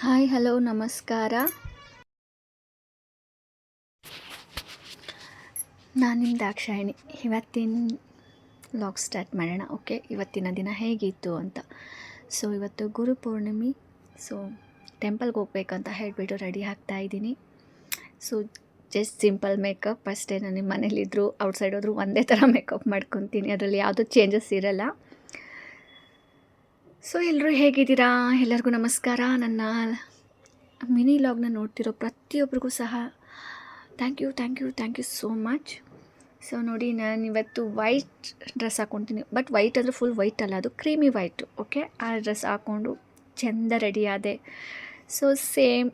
Hi hello ನಮಸ್ಕಾರ. ನಾನು ನಿಮ್ಮ ದಾಕ್ಷಾಯಿಣಿ. ಇವತ್ತಿನ ವ್ಲಾಗ್ ಸ್ಟಾರ್ಟ್ ಮಾಡೋಣ. ಓಕೆ, ಇವತ್ತಿನ ದಿನ ಹೇಗಿತ್ತು ಅಂತ. ಸೊ ಇವತ್ತು ಗುರು ಪೂರ್ಣಿಮೆ. ಸೊ ಟೆಂಪಲ್ಗೆ ಹೋಗ್ಬೇಕಂತ ಹೇಳಿಬಿಟ್ಟು ರೆಡಿ ಆಗ್ತಾ ಇದ್ದೀನಿ. ಸೊ ಜಸ್ಟ್ ಸಿಂಪಲ್ ಮೇಕಪ್ ಅಷ್ಟೇ. ನಾನು ನಿಮ್ಮ ಮನೇಲಿದ್ದರೂ ಔಟ್ಸೈಡ್ ಹೋದರೂ ಒಂದೇ ಥರ ಮೇಕಪ್ ಮಾಡ್ಕೊತೀನಿ, ಅದರಲ್ಲಿ ಯಾವುದೂ ಚೇಂಜಸ್ ಇರಲ್ಲ. ಸೊ ಎಲ್ಲರೂ ಹೇಗಿದ್ದೀರಾ? ಎಲ್ಲರಿಗೂ ನಮಸ್ಕಾರ. ನನ್ನ ಮಿನಿ ಲಾಗ್ನ ನೋಡ್ತಿರೋ ಪ್ರತಿಯೊಬ್ಬರಿಗೂ ಸಹ thank you so much. So ನೋಡಿ, ನಾನು ಇವತ್ತು ವೈಟ್ ಡ್ರೆಸ್ ಹಾಕ್ಕೊತೀನಿ. ಬಟ್ ವೈಟ್ ಅಂದರೆ ಫುಲ್ ವೈಟ್ ಅಲ್ಲ, ಅದು ಕ್ರೀಮಿ ವೈಟು. ಓಕೆ, ಆ ಡ್ರೆಸ್ ಹಾಕ್ಕೊಂಡು ಚೆಂದ ರೆಡಿ ಆದೆ. ಸೊ ಸೇಮ್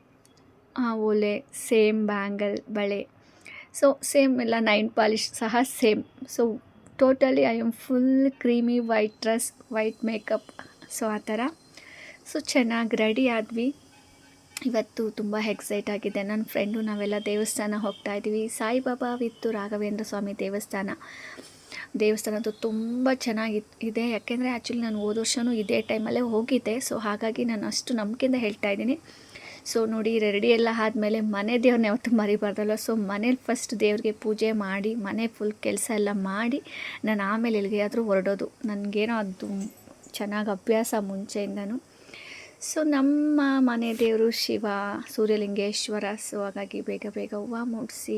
ಓಲೆ, ಸೇಮ್ ಬ್ಯಾಂಗಲ್, ಬಳೆ, ಸೊ ಸೇಮ್ ಎಲ್ಲ ನೈನ್ ಪಾಲಿಶ್ ಸಹ same. So totally I am full creamy white dress, white makeup. So ಆ ಥರ. ಸೊ ಚೆನ್ನಾಗಿ ರೆಡಿ ಆದ್ವಿ. ಇವತ್ತು ತುಂಬ ಎಕ್ಸೈಟ್ ಆಗಿದೆ. ನನ್ನ ಫ್ರೆಂಡು ನಾವೆಲ್ಲ ದೇವಸ್ಥಾನ ಹೋಗ್ತಾ ಇದ್ದೀವಿ. ಸಾಯಿಬಾಬಾ ವಿತ್ತು ರಾಘವೇಂದ್ರ ಸ್ವಾಮಿ ದೇವಸ್ಥಾನದ್ದು ತುಂಬ ಚೆನ್ನಾಗಿದೆ. ಯಾಕೆಂದರೆ ಆ್ಯಕ್ಚುಲಿ ನಾನು ಹೋದ ವರ್ಷವೂ ಇದೇ ಟೈಮಲ್ಲೇ ಹೋಗಿದ್ದೆ. ಸೊ ಹಾಗಾಗಿ ನಾನು ಅಷ್ಟು ನಂಬಿಕೆಯಿಂದ ಹೇಳ್ತಾ ಇದ್ದೀನಿ. ಸೊ ನೋಡಿ, ರೆಡಿ ಎಲ್ಲ ಆದಮೇಲೆ ಮನೆ ದೇವ್ರನ್ನ ಯಾವತ್ತೂ ಮರಿಬಾರ್ದಲ್ಲ. ಸೊ ಮನೇಲಿ ಫಸ್ಟ್ ದೇವ್ರಿಗೆ ಪೂಜೆ ಮಾಡಿ, ಮನೆ ಫುಲ್ ಕೆಲಸ ಎಲ್ಲ ಮಾಡಿ, ನಾನು ಆಮೇಲೆ ಎಲ್ಲಿಗೆಯಾದರೂ ಹೊರಡೋದು. ನನಗೇನೋ ಅದು ಚೆನ್ನಾಗಿ ಅಭ್ಯಾಸ ಮುಂಚೆಯಿಂದನೂ. ಸೊ ನಮ್ಮ ಮನೆ ದೇವರು ಶಿವ ಸೂರ್ಯಲಿಂಗೇಶ್ವರ. ಸೊ ಹಾಗಾಗಿ ಬೇಗ ಹೂವು ಮುಡಿಸಿ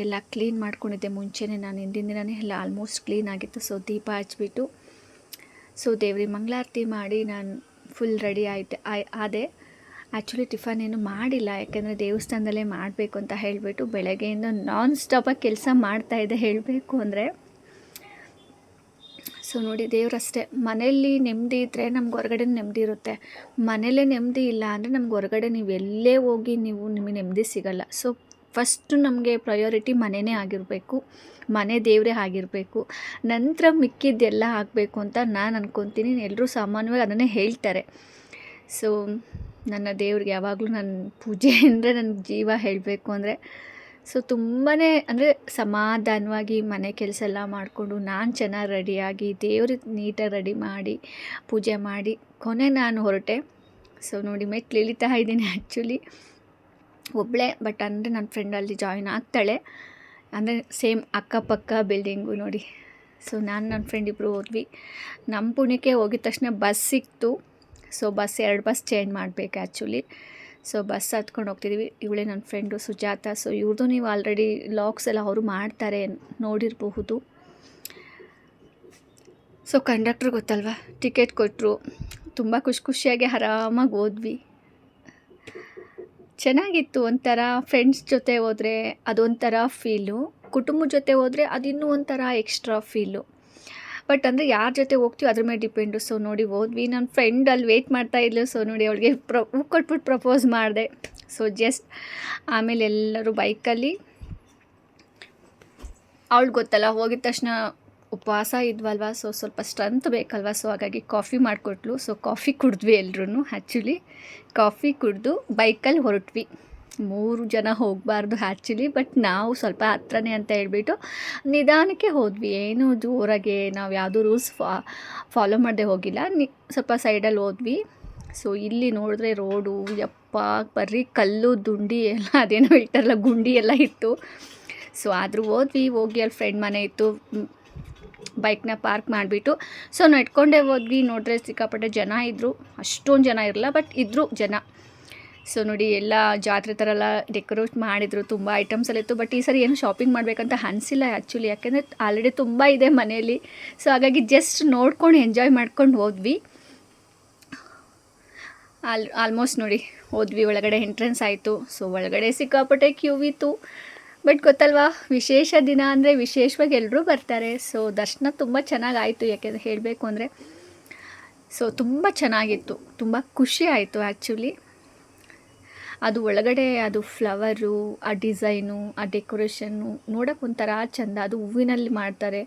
ಎಲ್ಲ ಕ್ಲೀನ್ ಮಾಡ್ಕೊಂಡಿದ್ದೆ ಮುಂಚೆನೇ. ನಾನು ಹಿಂದಿನ ದಿನವೇ ಎಲ್ಲ ಆಲ್ಮೋಸ್ಟ್ ಕ್ಲೀನ್ ಆಗಿತ್ತು. ಸೊ ದೀಪ ಹಚ್ಬಿಟ್ಟು ಸೊ ದೇವ್ರಿಗೆ ಮಂಗಳಾರತಿ ಮಾಡಿ ನಾನು ಫುಲ್ ರೆಡಿ ಆದೆ. ಆ್ಯಕ್ಚುಲಿ ಟಿಫನ್ ಏನು ಮಾಡಿಲ್ಲ, ಯಾಕೆಂದರೆ ದೇವಸ್ಥಾನದಲ್ಲೇ ಮಾಡಬೇಕು ಅಂತ ಹೇಳಿಬಿಟ್ಟು ಬೆಳಗ್ಗೆಯಿಂದ ನಾನ್ ಸ್ಟಾಪಾಗಿ ಕೆಲಸ ಮಾಡ್ತಾಯಿದ್ದೆ ಹೇಳಬೇಕು ಅಂದರೆ. ಸೊ ನೋಡಿ, ದೇವರಷ್ಟೇ, ಮನೆಯಲ್ಲಿ ನೆಮ್ಮದಿ ಇದ್ದರೆ ನಮ್ಗೆ ಹೊರಗಡೆ ನೆಮ್ಮದಿ ಇರುತ್ತೆ. ಮನೇಲೇ ನೆಮ್ಮದಿ ಇಲ್ಲ ಅಂದರೆ ನಮ್ಗೆ ಹೊರಗಡೆ ನೀವು ಎಲ್ಲೇ ಹೋಗಿ ನಿಮಗೆ ನೆಮ್ಮದಿ ಸಿಗಲ್ಲ. ಸೊ ಫಸ್ಟು ನಮಗೆ ಪ್ರಯಾರಿಟಿ ಮನೆಯೇ ಆಗಿರಬೇಕು, ಮನೆ ದೇವರೇ ಆಗಿರಬೇಕು. ನಂತರ ಮಿಕ್ಕಿದ್ದೆಲ್ಲ ಆಗಬೇಕು ಅಂತ ನಾನು ಅಂದ್ಕೊತೀನಿ. ಎಲ್ಲರೂ ಸಾಮಾನ್ಯವಾಗಿ ಅದನ್ನೇ ಹೇಳ್ತಾರೆ. ಸೊ ನನ್ನ ದೇವ್ರಿಗೆ ಯಾವಾಗಲೂ ನನ್ನ ಪೂಜೆ ಅಂದರೆ ನನ್ನ ಜೀವ ಹೇಳಬೇಕು ಅಂದರೆ. ಸೊ ತುಂಬಾ ಅಂದರೆ ಸಮಾಧಾನವಾಗಿ ಮನೆ ಕೆಲಸ ಎಲ್ಲ ಮಾಡಿಕೊಂಡು ನಾನು ಚೆನ್ನಾಗಿ ರೆಡಿಯಾಗಿ ದೇವ್ರಿಗೆ ನೀಟಾಗಿ ರೆಡಿ ಮಾಡಿ ಪೂಜೆ ಮಾಡಿ ಕೊನೆ ನಾನು ಹೊರಟೆ. ಸೊ ನೋಡಿ, ಮೆಟ್ಲು ಇಳಿತಾ ಇದ್ದೀನಿ ಆ್ಯಕ್ಚುಲಿ ಒಬ್ಬಳೇ. ಬಟ್ ಅಂದರೆ ನನ್ನ ಫ್ರೆಂಡ್ ಅಲ್ಲಿ ಜಾಯಿನ್ ಆಗ್ತಾಳೆ, ಅಂದರೆ ಸೇಮ್ ಅಕ್ಕಪಕ್ಕ ಬಿಲ್ಡಿಂಗು ನೋಡಿ. ಸೊ ನನ್ನ ಫ್ರೆಂಡ್ ಇಬ್ಬರು ಹೋದ್ವಿ. ನಮ್ಮ ಪುಣ್ಯಕ್ಕೆ ಹೋಗಿದ ತಕ್ಷಣ ಬಸ್ ಸಿಕ್ತು. ಸೊ ಎರಡು ಬಸ್ ಚೇಂಜ್ ಮಾಡಬೇಕು ಆ್ಯಕ್ಚುಲಿ. ಸೊ ಬಸ್ ಹತ್ಕೊಂಡು ಹೋಗ್ತಿದ್ದೀವಿ. ಇವಳೇ ನನ್ನ ಫ್ರೆಂಡು ಸುಜಾತ. ಸೊ ಇವ್ರದ್ದು ನೀವು ಆಲ್ರೆಡಿ ಲಾಗ್ಸ್ ಎಲ್ಲ ಅವರು ಮಾಡ್ತಾರೆ, ನೋಡಿರಬಹುದು. ಸೊ ಕಂಡಕ್ಟ್ರ್ ಗೊತ್ತಲ್ವ, ಟಿಕೆಟ್ ಕೊಟ್ಟರು. ತುಂಬ ಖುಷಿಯಾಗಿ ಆರಾಮಾಗಿ ಹೋದ್ವಿ. ಚೆನ್ನಾಗಿತ್ತು. ಒಂಥರ ಫ್ರೆಂಡ್ಸ್ ಜೊತೆ ಹೋದರೆ ಅದೊಂಥರ ಫೀಲು, ಕುಟುಂಬದ ಜೊತೆ ಹೋದರೆ ಅದಿನ್ನೂ ಒಂಥರ ಎಕ್ಸ್ಟ್ರಾ ಫೀಲು. ಬಟ್ ಅಂದರೆ ಯಾರ ಜೊತೆ ಹೋಗ್ತೀವಿ ಅದ್ರ ಮೇಲೆ ಡಿಪೆಂಡು. ಸೊ ನೋಡಿ ಹೋದ್ವಿ. ನನ್ನ ಫ್ರೆಂಡ್ ಅಲ್ಲಿ ವೆಯ್ಟ್ ಮಾಡ್ತಾಯಿದ್ಲು. ಸೊ ನೋಡಿ, ಅವಳಿಗೆ ಹೂ ಕೊಟ್ಬಿಟ್ಟು ಪ್ರಪೋಸ್ ಮಾಡಿದೆ. ಸೊ ಜಸ್ಟ್ ಆಮೇಲೆ ಎಲ್ಲರೂ ಬೈಕಲ್ಲಿ, ಅವಳು ಗೊತ್ತಲ್ಲ ಹೋಗಿದ ತಕ್ಷಣ ಉಪವಾಸ ಇದ್ವಲ್ವ, ಸೊ ಸ್ವಲ್ಪ ಸ್ಟ್ರೆಂತ್ ಬೇಕಲ್ವ. ಸೊ ಹಾಗಾಗಿ ಕಾಫಿ ಮಾಡಿಕೊಟ್ಲು. ಸೊ ಕಾಫಿ ಕುಡಿದ್ವಿ ಎಲ್ಲರೂ. ಆ್ಯಕ್ಚುಲಿ ಕಾಫಿ ಕುಡಿದು ಬೈಕಲ್ಲಿ ಹೊರಟ್ವಿ. 3 ಜನ ಹೋಗಬಾರ್ದು ಆ್ಯಕ್ಚುಲಿ, ಬಟ್ ನಾವು ಸ್ವಲ್ಪ ಹತ್ರನೇ ಅಂತ ಹೇಳ್ಬಿಟ್ಟು ನಿಧಾನಕ್ಕೆ ಹೋದ್ವಿ. ಏನು ಜೋರಾಗೆ ನಾವು ಯಾವುದೂ ರೂಲ್ಸ್ ಫಾಲೋ ಮಾಡದೆ ಹೋಗಿಲ್ಲ. ಸ್ವಲ್ಪ ಸೈಡಲ್ಲಿ ಹೋದ್ವಿ. ಸೊ ಇಲ್ಲಿ ನೋಡಿದ್ರೆ ರೋಡು ಯಪ್ಪ ಬರ್ರಿ ಕಲ್ಲು ದುಂಡಿ ಎಲ್ಲ, ಅದೇನೋ ಹೇಳ್ತಾರಲ್ಲ ಗುಂಡಿ ಎಲ್ಲ ಇತ್ತು. ಸೊ ಆದರೂ ಹೋಗಿ ಅಲ್ಲಿ ಫ್ರೆಂಡ್ ಮನೆ ಇತ್ತು. ಬೈಕ್ನ ಪಾರ್ಕ್ ಮಾಡಿಬಿಟ್ಟು ಸೊ ನಡ್ಕೊಂಡೇ ಹೋದ್ವಿ. ನೋಡಿದ್ರೆ ಸಿಕ್ಕಾಪಟ್ಟೆ ಜನ ಇದ್ದರು. ಅಷ್ಟೊಂದು ಜನ ಇರಲ್ಲ, ಬಟ್ ಇದ್ದರು ಜನ. ಸೊ ನೋಡಿ, ಎಲ್ಲ ಜಾತ್ರೆ ಥರ ಎಲ್ಲ ಡೆಕೋರೇಟ್ ಮಾಡಿದರು. ತುಂಬ ಐಟಮ್ಸ್ ಎಲ್ಲ ಇತ್ತು. ಬಟ್ ಈ ಸರಿ ಏನು ಶಾಪಿಂಗ್ ಮಾಡಬೇಕಂತ ಅನಿಸಿಲ್ಲ ಆ್ಯಕ್ಚುಲಿ, ಯಾಕೆಂದರೆ ಆಲ್ರೆಡಿ ತುಂಬ ಇದೆ ಮನೆಯಲ್ಲಿ. ಸೊ ಹಾಗಾಗಿ ಜಸ್ಟ್ ನೋಡ್ಕೊಂಡು ಎಂಜಾಯ್ ಮಾಡ್ಕೊಂಡು ಹೋದ್ವಿ. ಆಲ್ಮೋಸ್ಟ್ ನೋಡಿ ಹೋದ್ವಿ. ಒಳಗಡೆ ಎಂಟ್ರೆನ್ಸ್ ಆಯಿತು. ಸೊ ಒಳಗಡೆ ಸಿಕ್ಕಾಪಟ್ಟೆ ಕ್ಯೂ ಇತ್ತು. ಬಟ್ ಗೊತ್ತಲ್ವಾ, ವಿಶೇಷ ದಿನ ಅಂದರೆ ವಿಶೇಷವಾಗಿ ಎಲ್ಲರೂ ಬರ್ತಾರೆ. ಸೊ ದರ್ಶನ ತುಂಬ ಚೆನ್ನಾಗಾಯಿತು, ಯಾಕೆಂದರೆ ಹೇಳಬೇಕು ಅಂದರೆ. ಸೊ ತುಂಬ ಚೆನ್ನಾಗಿತ್ತು, ತುಂಬ ಖುಷಿ ಆಯಿತು ಆ್ಯಕ್ಚುಲಿ. ಅದು ಒಳಗಡೆ ಅದು ಫ್ಲವರು, ಆ ಡಿಸೈನು, ಆ ಡೆಕೋರೇಷನ್ನು ನೋಡೋಕೆ ಒಂಥರ ಚೆಂದ. ಅದು ಹೂವಿನಲ್ಲಿ ಮಾಡ್ತಾರೆ,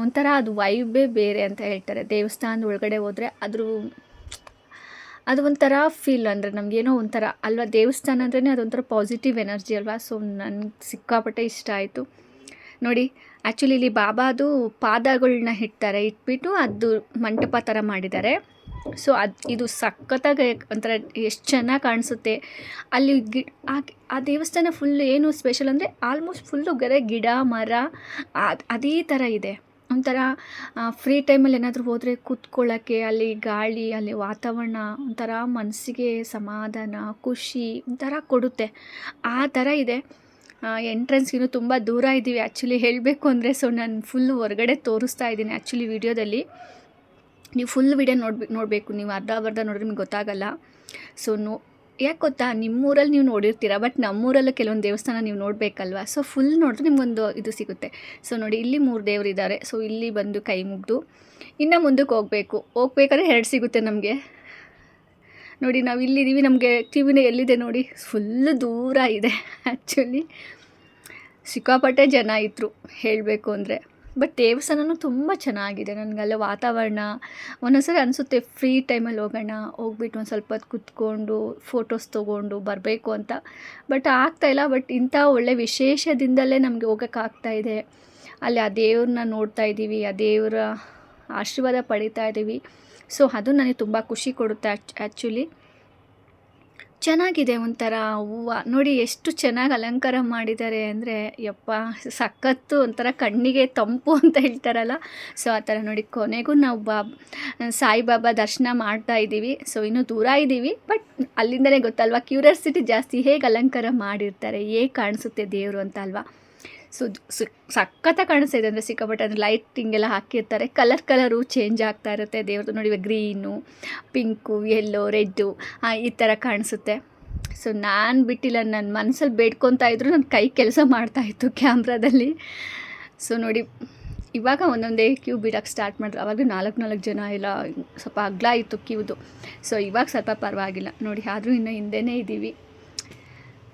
ಒಂಥರ ಅದು ವೈಬೇ ಬೇರೆ ಅಂತ ಹೇಳ್ತಾರೆ. ದೇವಸ್ಥಾನದ ಒಳಗಡೆ ಹೋದರೆ ಅದು ಒಂಥರ ಫೀಲ್. ಅಂದರೆ ನಮಗೇನೋ ಒಂಥರ ಅಲ್ವಾ, ದೇವಸ್ಥಾನ ಅಂದ್ರೇ ಅದೊಂಥರ ಪಾಸಿಟಿವ್ ಎನರ್ಜಿ ಅಲ್ವಾ. ಸೊ ನನಗೆ ಸಿಕ್ಕಾಪಟ್ಟೆ ಇಷ್ಟ ಆಯಿತು ನೋಡಿ. ಆ್ಯಕ್ಚುಲಿ ಇಲ್ಲಿ ಬಾಬಾದು ಪಾದಗಳನ್ನ ಇಟ್ಬಿಟ್ಟು ಅದು ಮಂಟಪ ಥರ ಮಾಡಿದ್ದಾರೆ. ಸೊ ಇದು ಸಖತ್ತಾಗಿ ಒಂಥರ ಎಷ್ಟು ಚೆನ್ನಾಗಿ ಕಾಣಿಸುತ್ತೆ. ಅಲ್ಲಿ ಆ ದೇವಸ್ಥಾನ ಫುಲ್ ಏನು ಸ್ಪೆಷಲ್ ಅಂದರೆ ಆಲ್ಮೋಸ್ಟ್ ಫುಲ್ಲು ಗಿಡ ಮರ ಅದೇ ಥರ ಇದೆ. ಒಂಥರ ಫ್ರೀ ಟೈಮಲ್ಲಿ ಏನಾದರೂ ಹೋದರೆ ಕೂತ್ಕೊಳ್ಳೋಕ್ಕೆ ಅಲ್ಲಿ ಗಾಳಿ, ಅಲ್ಲಿ ವಾತಾವರಣ ಒಂಥರ ಮನಸ್ಸಿಗೆ ಸಮಾಧಾನ, ಖುಷಿ ಒಂಥರ ಕೊಡುತ್ತೆ. ಆ ಥರ ಇದೆ. ಎಂಟ್ರೆನ್ಸ್ಗಿನ್ನೂ ತುಂಬ ದೂರ ಇದ್ದೀವಿ ಆ್ಯಕ್ಚುಲಿ ಹೇಳಬೇಕು ಅಂದರೆ. ಸೊ ನಾನು ಫುಲ್ಲು ಹೊರಗಡೆ ತೋರಿಸ್ತಾ ಇದ್ದೀನಿ ಆ್ಯಕ್ಚುಲಿ ವಿಡಿಯೋದಲ್ಲಿ. ನೀವು ಫುಲ್ ವಿಡಿಯೋ ನೋಡಬೇಕು. ನೀವು ಅರ್ಧ ನೋಡಿದ್ರೆ ನಿಮ್ಗೆ ಗೊತ್ತಾಗಲ್ಲ. ಸೊ ಯಾಕೆ ಗೊತ್ತಾ, ನಿಮ್ಮೂರಲ್ಲಿ ನೀವು ನೋಡಿರ್ತೀರ, ಬಟ್ ನಮ್ಮೂರಲ್ಲೂ ಕೆಲವೊಂದು ದೇವಸ್ಥಾನ ನೀವು ನೋಡಬೇಕಲ್ವ. ಸೊ ಫುಲ್ ನೋಡಿದ್ರೆ ನಿಮ್ಗೊಂದು ಇದು ಸಿಗುತ್ತೆ. ಸೊ ನೋಡಿ, ಇಲ್ಲಿ 3 ದೇವರಿದ್ದಾರೆ. ಸೊ ಇಲ್ಲಿ ಬಂದು ಕೈ ಮುಗಿದು ಇನ್ನು ಮುಂದಕ್ಕೆ ಹೋಗ್ಬೇಕಾದ್ರೆ 2 ಸಿಗುತ್ತೆ ನಮಗೆ. ನೋಡಿ ನಾವು ಇಲ್ಲಿದ್ದೀವಿ, ನಮಗೆ ಟಿವಿನ ಎಲ್ಲಿದೆ ನೋಡಿ, ಫುಲ್ಲು ದೂರ ಇದೆ ಆ್ಯಕ್ಚುಲಿ. ಸಿಕ್ಕಾಪಟ್ಟೆ ಜನ ಇದ್ದರು ಹೇಳಬೇಕು ಅಂದರೆ. ಬಟ್ ದೇವಸ್ಥಾನವೂ ತುಂಬ ಚೆನ್ನಾಗಿದೆ. ನನಗಲ್ಲ ವಾತಾವರಣ ಒಂದೊಂದ್ಸರಿ ಅನಿಸುತ್ತೆ ಫ್ರೀ ಟೈಮಲ್ಲಿ ಹೋಗ್ಬಿಟ್ಟು ಒಂದು ಸ್ವಲ್ಪ ಹೊತ್ತು ಕೂತ್ಕೊಂಡು ಫೋಟೋಸ್ ತೊಗೊಂಡು ಬರಬೇಕು ಅಂತ. ಬಟ್ ಆಗ್ತಾಯಿಲ್ಲ. ಬಟ್ ಇಂಥ ಒಳ್ಳೆ ವಿಶೇಷದಿಂದಲೇ ನಮಗೆ ಹೋಗೋಕ್ಕಾಗ್ತಾಯಿದೆ. ಅಲ್ಲಿ ಆ ದೇವ್ರನ್ನ ನೋಡ್ತಾ ಇದ್ದೀವಿ, ಆ ದೇವರ ಆಶೀರ್ವಾದ ಪಡಿತಾ ಇದ್ದೀವಿ. ಸೊ ಅದು ನನಗೆ ತುಂಬ ಖುಷಿ ಕೊಡುತ್ತೆ ಆ್ಯಕ್ಚುಲಿ. ಚೆನ್ನಾಗಿದೆ. ಒಂಥರ ಹೂವು ನೋಡಿ ಎಷ್ಟು ಚೆನ್ನಾಗಿ ಅಲಂಕಾರ ಮಾಡಿದ್ದಾರೆ ಅಂದರೆ ಯಪ್ಪ ಸಖತ್ತು. ಒಂಥರ ಕಣ್ಣಿಗೆ ತಂಪು ಅಂತ ಹೇಳ್ತಾರಲ್ಲ, ಸೊ ಆ ಥರ ನೋಡಿ. ಕೊನೆಗೂ ನಾವು ಸಾಯಿಬಾಬಾ ದರ್ಶನ ಮಾಡ್ತಾ ಇದ್ದೀವಿ. ಸೊ ಇನ್ನೂ ದೂರ ಇದ್ದೀವಿ, ಬಟ್ ಅಲ್ಲಿಂದಲೇ ಗೊತ್ತಲ್ವ ಕ್ಯೂರಿಯಾಸಿಟಿ ಜಾಸ್ತಿ, ಹೇಗೆ ಅಲಂಕಾರ ಮಾಡಿರ್ತಾರೆ, ಹೇಗೆ ಕಾಣಿಸುತ್ತೆ ದೇವರು ಅಂತ ಅಲ್ವಾ. ಸೊ ಸಖತ್ತಾಗಿ ಕಾಣಿಸ್ತಾ ಇದೆ ಅಂದರೆ ಸಿಕ್ಕಾಪಟ್ಟೆ. ಅಂದರೆ ಲೈಟಿಂಗ್ ಎಲ್ಲ ಹಾಕಿರ್ತಾರೆ, ಕಲರು ಚೇಂಜ್ ಆಗ್ತಾ ಇರುತ್ತೆ ದೇವ್ರದ್ದು. ನೋಡಿ ಗ್ರೀನು, ಪಿಂಕು, ಯೆಲ್ಲೋ, ರೆಡ್ಡು ಈ ಥರ ಕಾಣಿಸುತ್ತೆ. ಸೊ ನಾನು ಬಿಟ್ಟಿಲ್ಲ, ನನ್ನ ಮನಸ್ಸಲ್ಲಿ ಬೇಡ್ಕೊತಾ ಇದ್ರು, ನನ್ನ ಕೈ ಕೆಲಸ ಮಾಡ್ತಾಯಿತ್ತು ಕ್ಯಾಮ್ರಾದಲ್ಲಿ. ಸೊ ನೋಡಿ, ಇವಾಗ ಒಂದೊಂದೇ ಕ್ಯೂ ಬಿಡೋಕ್ಕೆ ಸ್ಟಾರ್ಟ್ ಮಾಡಿದ್ರು. ಆವಾಗ 4 ಜನ ಎಲ್ಲ ಸ್ವಲ್ಪ ಅಗಲ ಇತ್ತು ಕ್ಯೂದು. ಸೊ ಇವಾಗ ಸ್ವಲ್ಪ ಪರವಾಗಿಲ್ಲ ನೋಡಿ, ಆದರೂ ಇನ್ನೂ ಹಿಂದೆನೇ ಇದ್ದೀವಿ.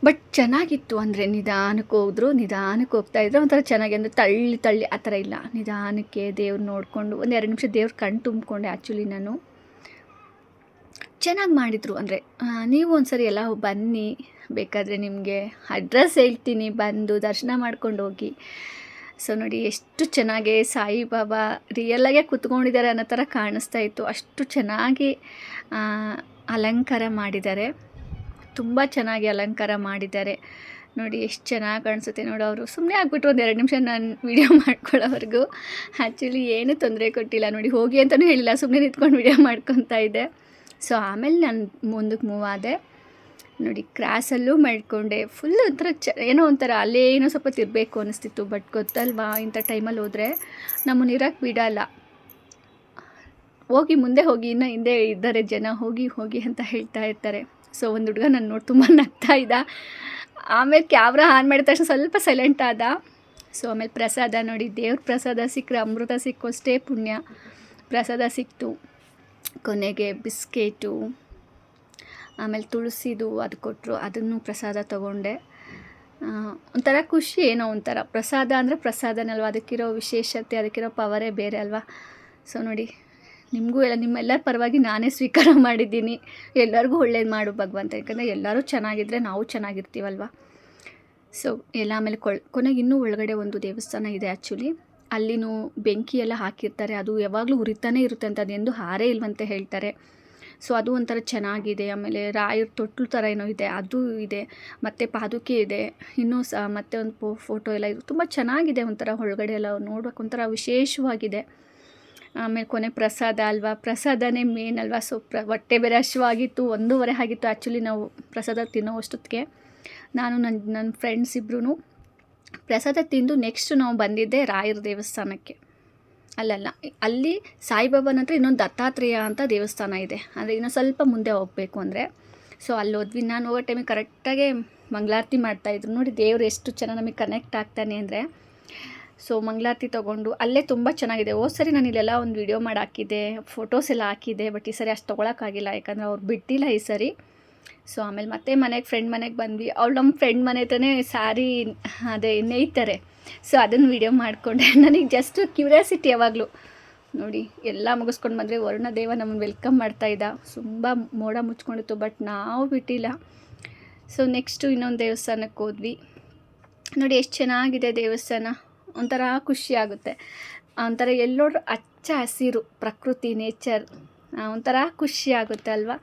ಬಟ್ ಚೆನ್ನಾಗಿತ್ತು. ಅಂದರೆ ನಿಧಾನಕ್ಕೆ ಹೋಗ್ತಾಯಿದ್ರೆ ಒಂಥರ ಚೆನ್ನಾಗಿ, ಅಂದರೆ ತಳ್ಳಿ ಆ ಥರ ಇಲ್ಲ, ನಿಧಾನಕ್ಕೆ ದೇವ್ರು ನೋಡಿಕೊಂಡು 1-2 ನಿಮಿಷ ದೇವ್ರ ಕಣ್ಣು ತುಂಬಿಕೊಂಡೆ ಆ್ಯಕ್ಚುಲಿ ನಾನು. ಚೆನ್ನಾಗಿ ಮಾಡಿದರು. ಅಂದರೆ ನೀವು ಒಂದ್ಸರಿ ಎಲ್ಲ ಬನ್ನಿ, ಬೇಕಾದರೆ ನಿಮಗೆ ಅಡ್ರೆಸ್ ಹೇಳ್ತೀನಿ, ಬಂದು ದರ್ಶನ ಮಾಡ್ಕೊಂಡು ಹೋಗಿ. ಸೊ ನೋಡಿ ಎಷ್ಟು ಚೆನ್ನಾಗಿ ಸಾಯಿಬಾಬಾ ರಿಯಲಾಗೆ ಕೂತ್ಕೊಂಡಿದ್ದಾರೆ ಅನ್ನೋ ಥರ ಕಾಣಿಸ್ತಾ ಇತ್ತು. ಅಷ್ಟು ಚೆನ್ನಾಗಿ ಅಲಂಕಾರ ಮಾಡಿದ್ದಾರೆ, ತುಂಬ ಚೆನ್ನಾಗಿ ಅಲಂಕಾರ ಮಾಡಿದ್ದಾರೆ. ನೋಡಿ ಎಷ್ಟು ಚೆನ್ನಾಗಿ ಕಾಣಿಸುತ್ತೆ ನೋಡಿ. ಅವರು ಸುಮ್ಮನೆ ಆಗಿಬಿಟ್ರು 1-2 ನಿಮಿಷ ನಾನು ವೀಡಿಯೋ ಮಾಡ್ಕೊಳ್ಳೋವರೆಗೂ. ಆ್ಯಕ್ಚುಲಿ ಏನೂ ತೊಂದರೆ ಕೊಟ್ಟಿಲ್ಲ ನೋಡಿ, ಹೋಗಿ ಅಂತಲೂ ಹೇಳಿಲ್ಲ, ಸುಮ್ಮನೆ ನಿಂತ್ಕೊಂಡು ವೀಡಿಯೋ ಮಾಡ್ಕೊತಾ ಇದ್ದೆ. ಸೊ ಆಮೇಲೆ ನಾನು ಮುಂದಕ್ಕೆ ಮೂವ್ ಆದೆ. ನೋಡಿ ಕ್ರಾಸಲ್ಲೂ ಮಾಡ್ಕೊಂಡೆ. ಫುಲ್ ಒಂಥರ ಏನೋ ಒಂಥರ ಅಲ್ಲೇ ಏನೋ ಸ್ವಲ್ಪ ತಿರಬೇಕು ಅನ್ನಿಸ್ತಿತ್ತು. ಬಟ್ ಗೊತ್ತಲ್ವಾ, ಇಂಥ ಟೈಮಲ್ಲಿ ಹೋದರೆ ನಮ್ಮನ್ನು ಇರೋಕ್ಕೆ ಬಿಡಲ್ಲ. ಮುಂದೆ ಹೋಗಿ, ಇನ್ನೂ ಹಿಂದೆ ಇದ್ದಾರೆ ಜನ, ಹೋಗಿ ಅಂತ ಹೇಳ್ತಾ ಇರ್ತಾರೆ. ಸೊ ಒಂದು ಹುಡುಗ ನಾನು ನೋಡಿ ತುಂಬ ನಗ್ತಾ ಇದ್ದ. ಆಮೇಲೆ ಕ್ಯಾಮ್ರಾ ಆನ್ ಮಾಡಿದ ತಕ್ಷಣ ಸ್ವಲ್ಪ ಸೈಲೆಂಟ್ ಆದ. ಸೊ ಆಮೇಲೆ ಪ್ರಸಾದ ನೋಡಿ, ದೇವ್ರ ಪ್ರಸಾದ ಸಿಕ್ಕರೆ ಅಮೃತ ಸಿಕ್ಕಷ್ಟೇ ಪುಣ್ಯ. ಪ್ರಸಾದ ಸಿಕ್ತು. ಕೊನೆಗೆ ಬಿಸ್ಕೆಟು, ಆಮೇಲೆ ತುಳಸಿದು ಅದು ಕೊಟ್ಟರು, ಅದನ್ನು ಪ್ರಸಾದ ತೊಗೊಂಡೆ. ಒಂಥರ ಖುಷಿ, ಏನೋ ಒಂಥರ ಪ್ರಸಾದ ಅಂದರೆ ಪ್ರಸಾದನಲ್ವ, ಅದಕ್ಕಿರೋ ವಿಶೇಷತೆ, ಅದಕ್ಕಿರೋ ಪವರೇ ಬೇರೆ ಅಲ್ವಾ. ಸೊ ನೋಡಿ, ನಿಮಗೂ ಎಲ್ಲ ನಿಮ್ಮೆಲ್ಲರ ಪರವಾಗಿ ನಾನೇ ಸ್ವೀಕಾರ ಮಾಡಿದ್ದೀನಿ. ಎಲ್ಲರಿಗೂ ಒಳ್ಳೇದು ಮಾಡು ಭಗವಂತ, ಯಾಕಂದರೆ ಎಲ್ಲರೂ ಚೆನ್ನಾಗಿದ್ದರೆ ನಾವು ಚೆನ್ನಾಗಿರ್ತೀವಲ್ವ. ಸೊ ಎಲ್ಲ ಆಮೇಲೆ ಕೊನೆಗೆ ಇನ್ನೂ ಒಳಗಡೆ ಒಂದು ದೇವಸ್ಥಾನ ಇದೆ ಆ್ಯಕ್ಚುಲಿ. ಅಲ್ಲಿನೂ ಬೆಂಕಿ ಎಲ್ಲ ಹಾಕಿರ್ತಾರೆ, ಅದು ಯಾವಾಗಲೂ ಉರಿತಾನೇ ಇರುತ್ತೆ ಅಂತ, ಅದೆಂದು ಹಾರೇ ಇಲ್ವಂತೆ ಹೇಳ್ತಾರೆ. ಸೊ ಅದು ಒಂಥರ ಚೆನ್ನಾಗಿದೆ. ಆಮೇಲೆ ರಾಯರ ತೊಟ್ಲು ಥರ ಏನೋ ಇದೆ, ಅದು ಇದೆ. ಮತ್ತು ಪಾದುಕೆ ಇದೆ. ಇನ್ನೂ ಮತ್ತೆ ಒಂದು ಫೋಟೋ ಎಲ್ಲ ಇದು ತುಂಬ ಚೆನ್ನಾಗಿದೆ. ಒಂಥರ ಒಳಗಡೆ ಎಲ್ಲ ನೋಡೋಕೆ ಒಂಥರ ವಿಶೇಷವಾಗಿದೆ. ಆಮೇಲೆ ಕೊನೆ ಪ್ರಸಾದ ಅಲ್ವಾ, ಪ್ರಸಾದನೇ ಮೇನ್ ಅಲ್ವಾ. ಸೊ ಹೊಟ್ಟೆ ಬೇರೆ ಹಸಿವಾಗಿತ್ತು, 1:30 ಆಗಿತ್ತು ಆ್ಯಕ್ಚುಲಿ ನಾವು ಪ್ರಸಾದ ತಿನ್ನೋ ಅಷ್ಟೊತ್ತಿಗೆ. ನಾನು ನನ್ನ ಫ್ರೆಂಡ್ಸ್ ಇಬ್ಬರೂ ಪ್ರಸಾದ ತಿಂದು ನೆಕ್ಸ್ಟ್ ನಾವು ಬಂದಿದ್ದೆ ರಾಯರ ದೇವಸ್ಥಾನಕ್ಕೆ. ಅಲ್ಲಿ ಸಾಯಿಬಾಬಾ ನಂತರ ಇನ್ನೊಂದು ದತ್ತಾತ್ರೇಯ ಅಂತ ದೇವಸ್ಥಾನ ಇದೆ, ಅಂದರೆ ಇನ್ನೂ ಸ್ವಲ್ಪ ಮುಂದೆ ಹೋಗಬೇಕು ಅಂದರೆ. ಸೊ ಅಲ್ಲಿ ಹೋದ್ವಿ. ನಾನು ಹೋಗೋ ಟೈಮಿಗೆ ಕರೆಕ್ಟಾಗೆ ಮಂಗಳಾರತಿ ಮಾಡ್ತಾಯಿದ್ರು ನೋಡಿ. ದೇವರು ಎಷ್ಟು ಚೆನ್ನಾಗಿ ನಮಗೆ ಕನೆಕ್ಟ್ ಆಗ್ತಾನೆ ಅಂದರೆ. ಸೊ ಮಂಗಳಾರತಿ ತೊಗೊಂಡು ಅಲ್ಲೇ ತುಂಬ ಚೆನ್ನಾಗಿದೆ. ಸರಿ ನಾನು ಇಲ್ಲೆಲ್ಲ ಒಂದು ವಿಡಿಯೋ ಮಾಡಿ ಹಾಕಿದ್ದೆ, ಫೋಟೋಸ್ ಎಲ್ಲ ಹಾಕಿದ್ದೆ. ಬಟ್ ಈ ಸರಿ ಅಷ್ಟು ತೊಗೊಳಕ್ಕಾಗಿಲ್ಲ, ಯಾಕಂದರೆ ಅವ್ರು ಬಿಟ್ಟಿಲ್ಲ ಈ ಸರಿ. ಸೊ ಆಮೇಲೆ ಮತ್ತೆ ಫ್ರೆಂಡ್ ಮನೆಗೆ ಬಂದ್ವಿ. ಅವಳು ನಮ್ಮ ಫ್ರೆಂಡ್ ಮನೆ ಹತ್ರನೇ ಸ್ಯಾರಿ ಅದೇ ನೇಯ್ತಾರೆ. ಸೊ ಅದನ್ನು ವಿಡಿಯೋ ಮಾಡಿಕೊಂಡೆ. ನನಗೆ ಜಸ್ಟ್ ಕ್ಯೂರಿಯಾಸಿಟಿ ಯಾವಾಗಲೂ. ನೋಡಿ ಎಲ್ಲ ಮುಗಿಸ್ಕೊಂಡು ಬಂದರೆ ವರುಣದೇವ ನಮ್ಮನ್ನು ವೆಲ್ಕಮ್ ಮಾಡ್ತಾಯಿದ್ದ. ತುಂಬ ಮೋಡ ಮುಚ್ಕೊಂಡಿತ್ತು, ಬಟ್ ನಾವು ಬಿಟ್ಟಿಲ್ಲ. ಸೊ ನೆಕ್ಸ್ಟು ಇನ್ನೊಂದು ದೇವಸ್ಥಾನಕ್ಕೆ ಹೋದ್ವಿ. ನೋಡಿ ಎಷ್ಟು ಚೆನ್ನಾಗಿದೆ ದೇವಸ್ಥಾನ. ಒಂಥರ ಖುಷಿ ಆಗುತ್ತೆ. ಒಂಥರ ಎಲ್ಲೋಡ್ರು ಹಚ್ಚ ಹಸಿರು ಪ್ರಕೃತಿ, ನೇಚರ್ ಒಂಥರ ಖುಷಿ ಆಗುತ್ತೆ ಅಲ್ವಾ.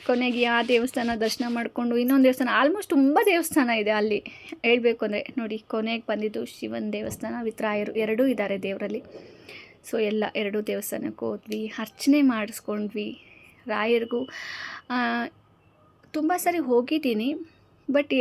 ಕೊನೆಗೆ ಆ ದೇವಸ್ಥಾನ ದರ್ಶನ ಮಾಡಿಕೊಂಡು ಇನ್ನೊಂದು ದೇವಸ್ಥಾನ, ಆಲ್ಮೋಸ್ಟ್ ತುಂಬ ದೇವಸ್ಥಾನ ಇದೆ ಅಲ್ಲಿ ಹೇಳಬೇಕು ಅಂದರೆ. ನೋಡಿ ಕೊನೆಗೆ ಬಂದಿದ್ದು ಶಿವನ ದೇವಸ್ಥಾನ ವಿತ್ ರಾಯರು ಎರಡೂ ಇದ್ದಾರೆ ದೇವರಲ್ಲಿ. ಸೊ ಎಲ್ಲ ಎರಡೂ ದೇವಸ್ಥಾನಕ್ಕೆ ಹೋದ್ವಿ, ಅರ್ಚನೆ ಮಾಡಿಸ್ಕೊಂಡ್ವಿ. ರಾಯರಿಗೂ ತುಂಬ ಸರಿ ಹೋಗಿದ್ದೀನಿ, ಬಟ್